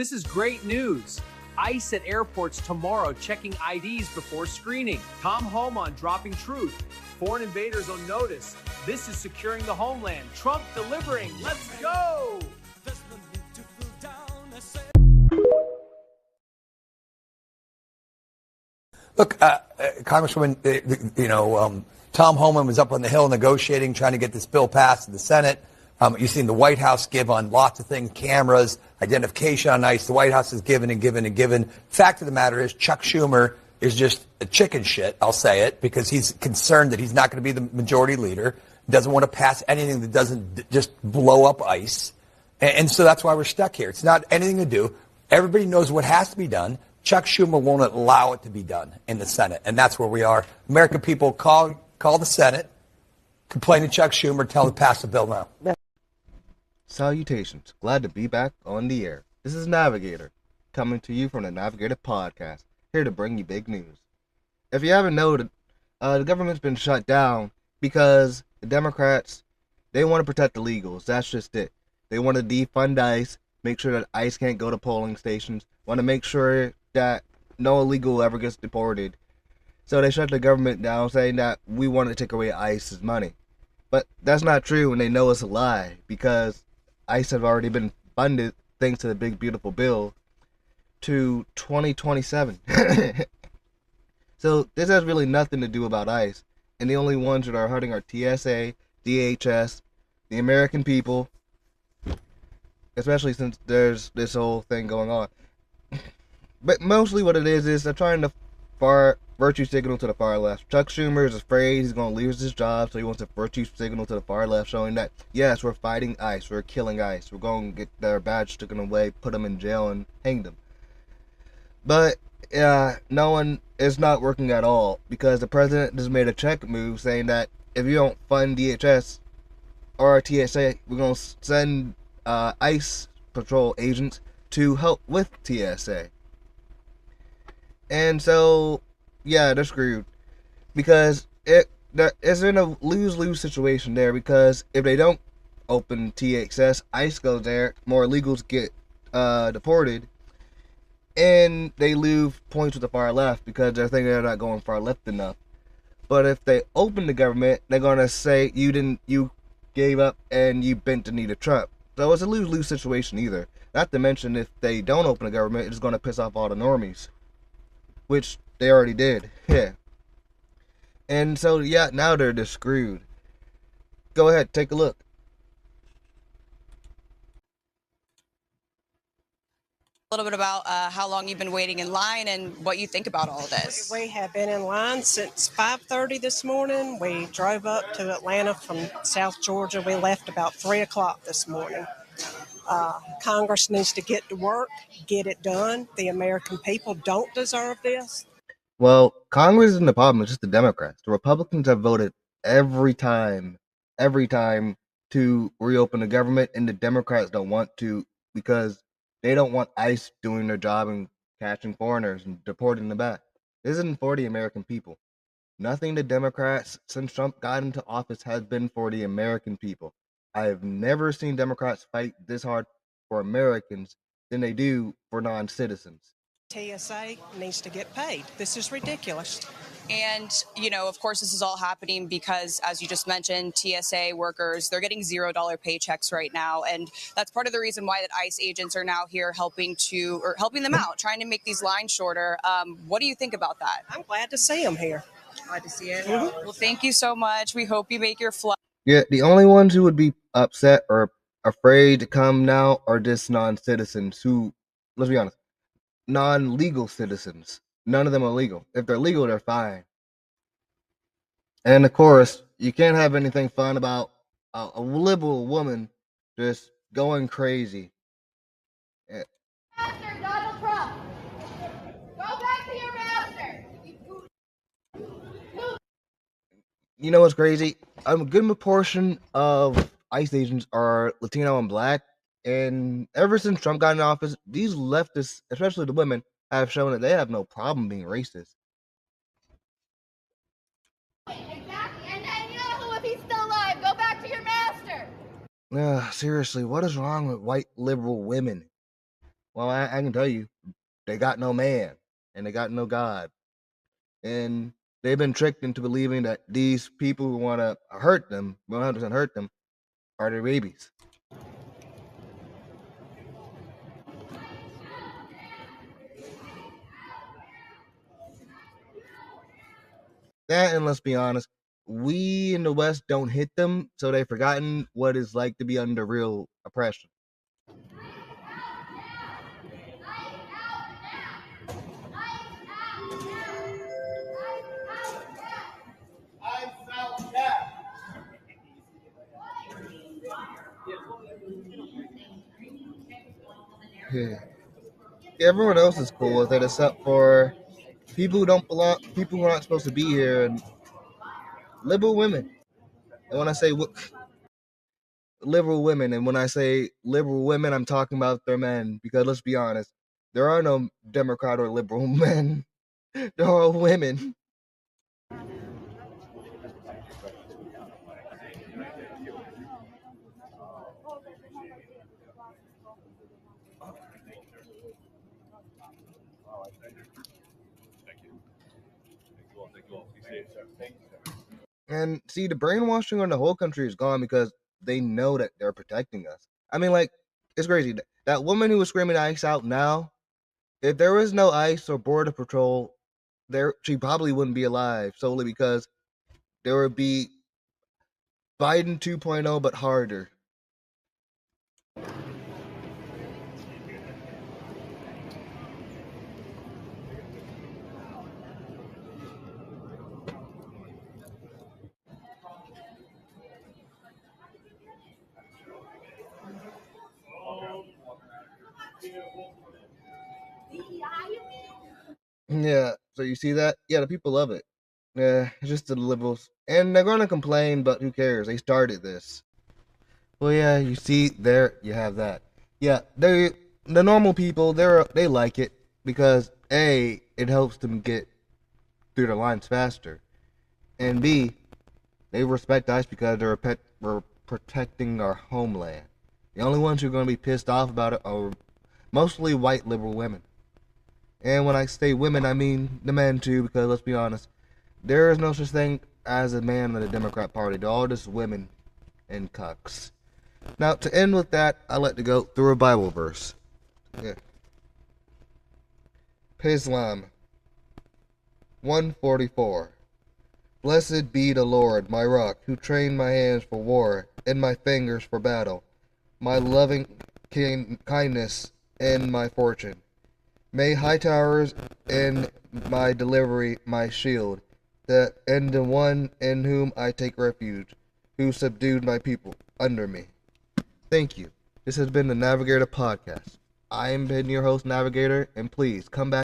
This is great news. ICE at airports tomorrow checking IDs before screening. Tom Homan dropping truth. Foreign invaders on notice. This is securing the homeland. Trump delivering. Let's go! Look, Congresswoman, Tom Homan was up on the Hill negotiating, trying to get this bill passed in the Senate. You've seen the White House give on lots of things, cameras, identification on ICE. The White House has given and given and given. Fact of the matter is Chuck Schumer is just a chicken shit, I'll say it, because he's concerned that he's not going to be the majority leader, doesn't want to pass anything that doesn't just blow up ICE. And so that's why we're stuck here. It's not anything to do. Everybody knows what has to be done. Chuck Schumer won't allow it to be done in the Senate, and that's where we are. American people, call the Senate, complain to Chuck Schumer, tell him to pass the bill now. Salutations. Glad to be back on the air. This is Navigator, coming to you from the Navigator podcast, here to bring you big news. If you haven't noted, the government's been shut down because the Democrats, they want to protect the illegals. That's just it. They want to defund ICE, make sure that ICE can't go to polling stations, want to make sure that no illegal ever gets deported. So they shut the government down, saying that we want to take away ICE's money. But that's not true, and they know it's a lie, because ICE have already been funded, thanks to the big beautiful bill, to 2027. So this has really nothing to do about ICE, and the only ones that are hurting are TSA, DHS, the American people, especially since there's this whole thing going on. But mostly what it is they're trying to virtue signal to the far left. Chuck Schumer is afraid he's going to lose his job, so he wants a virtue signal to the far left, showing that, yes, we're fighting ICE, we're killing ICE, we're going to get their badge taken away, put them in jail, and hang them. But no one is not working at all, because the president just made a check move saying that if you don't fund DHS or TSA, we're going to send ICE patrol agents to help with TSA. And so, yeah, they're screwed, because it's in a lose-lose situation there, because if they don't open TXS, ICE goes there, more illegals get deported, and they lose points with the far left because they're thinking they're not going far left enough. But if they open the government, they're going to say you gave up and you bent the knee to Trump. So it's a lose-lose situation either. Not to mention, if they don't open the government, it's going to piss off all the normies, which they already did. Yeah. And so, yeah, now they're just screwed. Go ahead, take a look. A little bit about how long you've been waiting in line and what you think about all of this. We have been in line since 5:30 this morning. We drove up to Atlanta from South Georgia. We left about 3 o'clock this morning. Congress needs to get to work, get it done. The American people don't deserve this. Well, Congress isn't the problem, it's just the Democrats. The Republicans have voted every time to reopen the government, and the Democrats don't want to, because they don't want ICE doing their job and catching foreigners and deporting them back. This isn't for the American people. Nothing the Democrats, since Trump got into office, has been for the American people. I have never seen Democrats fight this hard for Americans than they do for non-citizens. TSA needs to get paid. This is ridiculous. And, of course, this is all happening because, as you just mentioned, TSA workers, they're getting $0 paychecks right now. And that's part of the reason why that ICE agents are now here helping them out, trying to make these lines shorter. What do you think about that? I'm glad to see them here. Glad to see it. Mm-hmm. Well, thank you so much. We hope you make your flight. Yeah, the only ones who would be upset or afraid to come now are just non-citizens who, let's be honest, non-legal citizens. None of them are legal. If they're legal, they're fine. And of course, you can't have anything fun about a liberal woman just going crazy. Yeah. Master, Donald Trump. Go back to your master. You know what's crazy? A good portion of ICE agents are Latino and black. And ever since Trump got in office, these leftists, especially the women, have shown that they have no problem being racist. Exactly. And Netanyahu, if he's still alive, go back to your master. Seriously, what is wrong with white liberal women? Well, I can tell you, they got no man and they got no God. And they've been tricked into believing that these people who want to hurt them, 100% hurt them, are their babies. That, and let's be honest, we in the West don't hit them, so they've forgotten what it's like to be under real oppression. Yeah. Everyone else is cool with it except for people who don't belong, people who aren't supposed to be here, and liberal women. And when I say liberal women, and when I say liberal women, I'm talking about their men, because let's be honest, there are no Democrat or liberal men. They're all women. And see, the brainwashing on the whole country is gone because they know that they're protecting us. I mean, like, it's crazy. That woman who was screaming ICE out now, if there was no ICE or Border Patrol, she probably wouldn't be alive, solely because there would be Biden 2.0, but harder. Yeah, so you see that? Yeah, the people love it. Yeah, it's just the liberals. And they're going to complain, but who cares? They started this. Well, yeah, you see, there you have that. Yeah, the normal people, they like it because A, it helps them get through the lines faster, and B, they respect ICE because we're protecting our homeland. The only ones who are going to be pissed off about it are mostly white liberal women. And when I say women, I mean the men too, because let's be honest, there is no such thing as a man in the Democrat Party. They're all just women and cucks. Now, to end with that, I like to go through a Bible verse. Yeah. Islam 144. Blessed be the Lord, my rock, who trained my hands for war and my fingers for battle, my loving kindness and my fortune. May high towers and my delivery my shield, and the one in whom I take refuge, who subdued my people under me. Thank you. This has been the Navigator Podcast. I am your host, Navigator, and please come back.